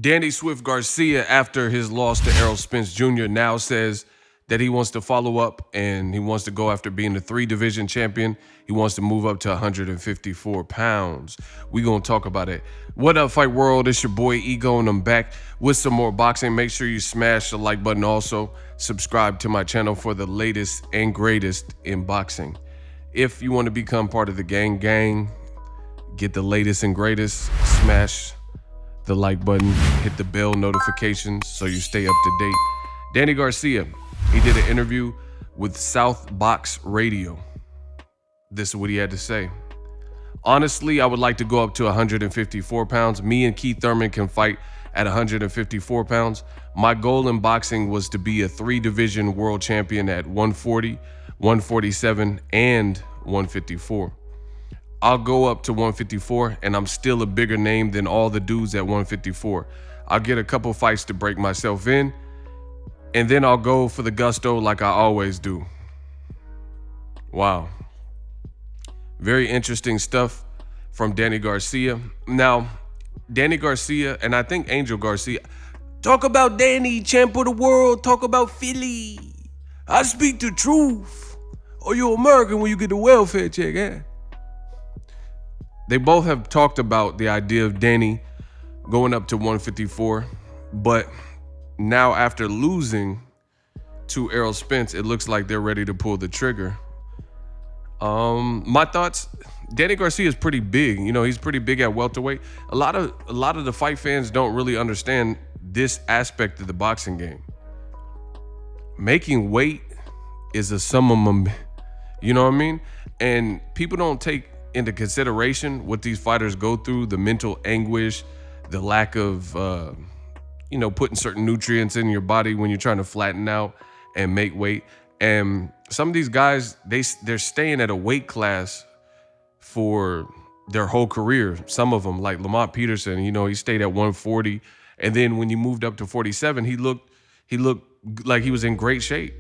Danny Swift Garcia, after his loss to Errol Spence Jr., now says that he wants to follow up and he wants to go after being the 3-division champion. He wants to move up to 154 pounds. We gonna talk about it. What up, Fight World? It's your boy Ego, and I'm back with some more boxing. Make sure you smash the like button. Also, subscribe to my channel for the latest and greatest in boxing. If you want to become part of the gang, get the latest and greatest, smash the like button, hit the bell notifications so you stay up to date. Danny Garcia, he did an interview with South Box Radio. This is what he had to say. Honestly, I would like to go up to 154 pounds. Me and Keith Thurman can fight at 154 pounds. My goal in boxing was to be a 3-division world champion at 140, 147, and 154. I'll go up to 154, and I'm still a bigger name than all the dudes at 154. I'll get a couple fights to break myself in, and then I'll go for the gusto like I always do. Wow. Very interesting stuff from Danny Garcia. Now, Danny Garcia, and I think Angel Garcia, talk about Danny, champ of the world, talk about Philly. I speak the truth. Or you're American when you get the welfare check, eh? They both have talked about the idea of Danny going up to 154, but now after losing to Errol Spence, it looks like they're ready to pull the trigger. My thoughts, Danny Garcia is pretty big. You know, he's pretty big at welterweight. A lot of the fight fans don't really understand this aspect of the boxing game. Making weight is a summum, you know what I mean? And people don't take into consideration what these fighters go through, the mental anguish, the lack of, putting certain nutrients in your body when you're trying to flatten out and make weight. And some of these guys, they're staying at a weight class for their whole career. Some of them, like Lamont Peterson, he stayed at 140. And then when you moved up to 47, he looked like he was in great shape,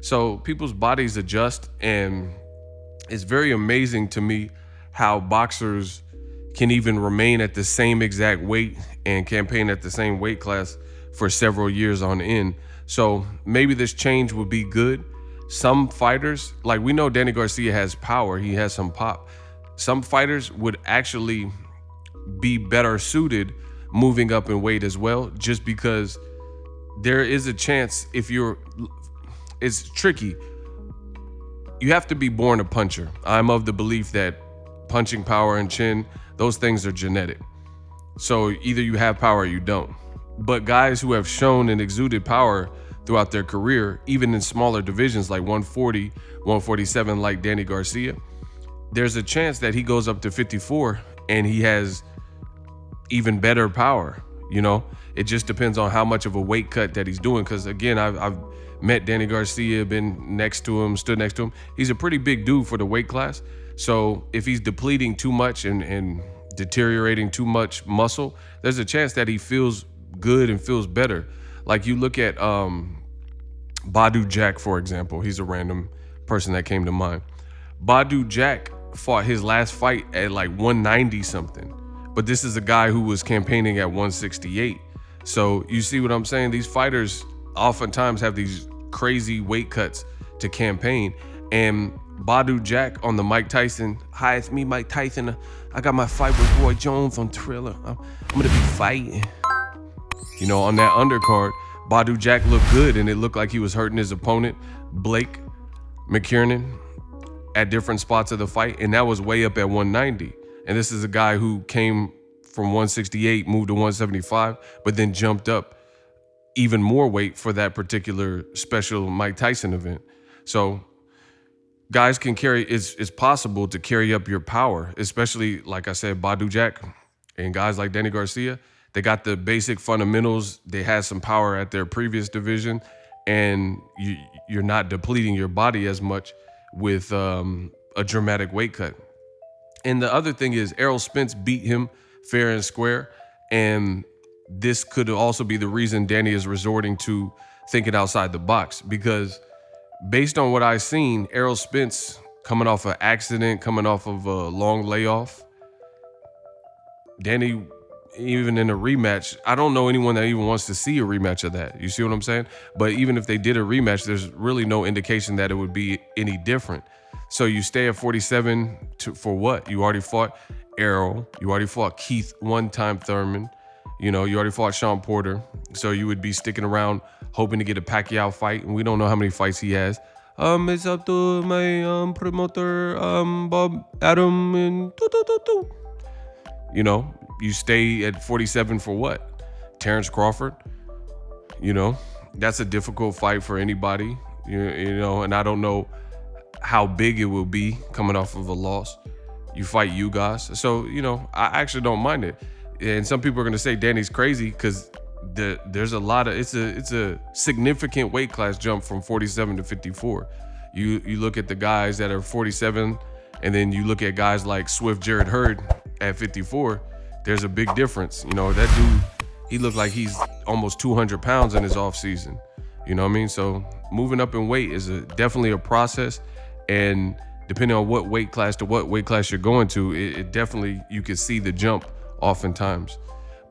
So people's bodies adjust, and it's very amazing to me how boxers can even remain at the same exact weight and campaign at the same weight class for several years on end. So maybe this change would be good. Some fighters, like we know Danny Garcia has power, he has some pop. Some fighters would actually be better suited moving up in weight as well, just because there is a chance it's tricky. You have to be born a puncher. I'm of the belief that punching power and chin, those things are genetic. So either you have power or you don't. But guys who have shown and exuded power throughout their career, even in smaller divisions like 140, 147, like Danny Garcia, there's a chance that he goes up to 54 and he has even better power. It just depends on how much of a weight cut that he's doing. Because again, I've met Danny Garcia, been next to him, stood next to him. He's a pretty big dude for the weight class. So if he's depleting too much and deteriorating too much muscle, there's a chance that he feels good and feels better. Like you look at Badu Jack, for example. He's a random person that came to mind. Badu Jack fought his last fight at like 190 something. But this is a guy who was campaigning at 168. So you see what I'm saying? These fighters oftentimes have these crazy weight cuts to campaign. And Badu Jack on the Mike Tyson, hi, it's me, Mike Tyson. I got my fight with Roy Jones on Thriller. I'm gonna be fighting. On that undercard, Badu Jack looked good, and it looked like he was hurting his opponent, Blake McKiernan, at different spots of the fight, and that was way up at 190. And this is a guy who came from 168, moved to 175, but then jumped up even more weight for that particular special Mike Tyson event. So guys can it's possible to carry up your power, especially, like I said, Badu Jack and guys like Danny Garcia. They got the basic fundamentals. They had some power at their previous division, and you're not depleting your body as much with a dramatic weight cut. And the other thing is Errol Spence beat him fair and square, and this could also be the reason Danny is resorting to thinking outside the box, because based on what I've seen, Errol Spence coming off an accident, coming off of a long layoff, Danny even in a rematch, I don't know anyone that even wants to see a rematch of that. You see what I'm saying? But even if they did a rematch, there's really no indication that it would be any different. So you stay at 47 for what? You already fought Errol. You already fought Keith one-time Thurman. You know, you already fought Sean Porter. So you would be sticking around hoping to get a Pacquiao fight. And we don't know how many fights he has. It's up to my promoter, Bob Adam, and you know, you stay at 47 for what? Terrence Crawford? You know, that's a difficult fight for anybody, you know, and I don't know how big it will be coming off of a loss. You fight you guys. So, you know, I actually don't mind it. And some people are going to say Danny's crazy because there's a lot of, it's a significant weight class jump from 47 to 54. You look at the guys that are 47 and then you look at guys like Swift Jared Hurd at 54. There's a big difference. You know, that dude, he looked like he's almost 200 pounds in his off season. You know what I mean? So moving up in weight is definitely a process. And depending on what weight class to what weight class you're going to, it definitely, you can see the jump oftentimes.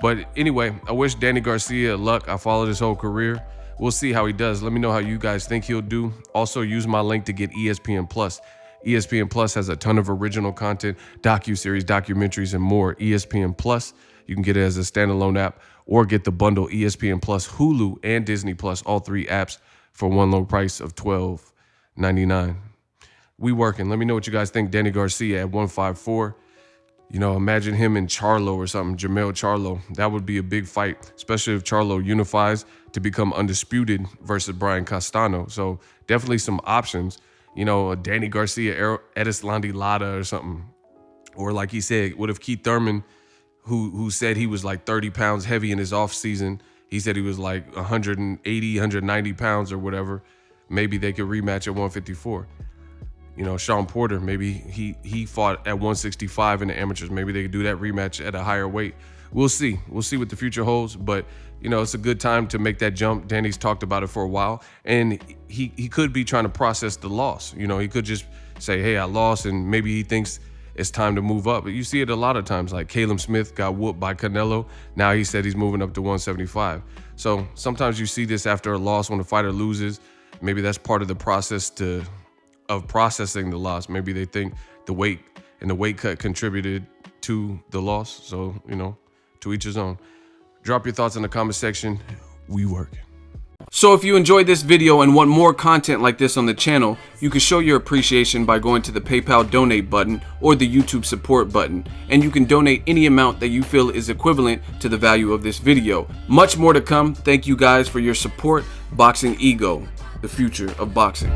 But anyway, I wish Danny Garcia luck. I followed his whole career. We'll see how he does. Let me know how you guys think he'll do. Also, use my link to get ESPN Plus. ESPN Plus has a ton of original content, docuseries, documentaries, and more. ESPN Plus, you can get it as a standalone app or get the bundle ESPN Plus, Hulu, and Disney Plus, all three apps for one low price of $12.99. We working. Let me know what you guys think. Danny Garcia at 154. You know, imagine him in Charlo or something, Jermell Charlo. That would be a big fight, especially if Charlo unifies to become undisputed versus Brian Castano. So definitely some options. You know, a Danny Garcia, Edislandi Lara or something. Or like he said, what if Keith Thurman, who said he was like 30 pounds heavy in his off season, he said he was like 180, 190 pounds or whatever. Maybe they could rematch at 154. You know, Sean Porter, maybe he fought at 165 in the amateurs. Maybe they could do that rematch at a higher weight. We'll see. We'll see what the future holds. But, you know, it's a good time to make that jump. Danny's talked about it for a while. And he could be trying to process the loss. You know, he could just say, hey, I lost. And maybe he thinks it's time to move up. But you see it a lot of times. Like Caleb Smith got whooped by Canelo. Now he said he's moving up to 175. So sometimes you see this after a loss when a fighter loses. Maybe that's part of the process of processing the loss. Maybe they think the weight and the weight cut contributed to the loss. So, you know, to each his own. Drop your thoughts in the comment section. We work. So if you enjoyed this video and want more content like this on the channel, you can show your appreciation by going to the PayPal donate button or the YouTube support button. And you can donate any amount that you feel is equivalent to the value of this video. Much more to come. Thank you guys for your support. Boxingego, the future of boxing.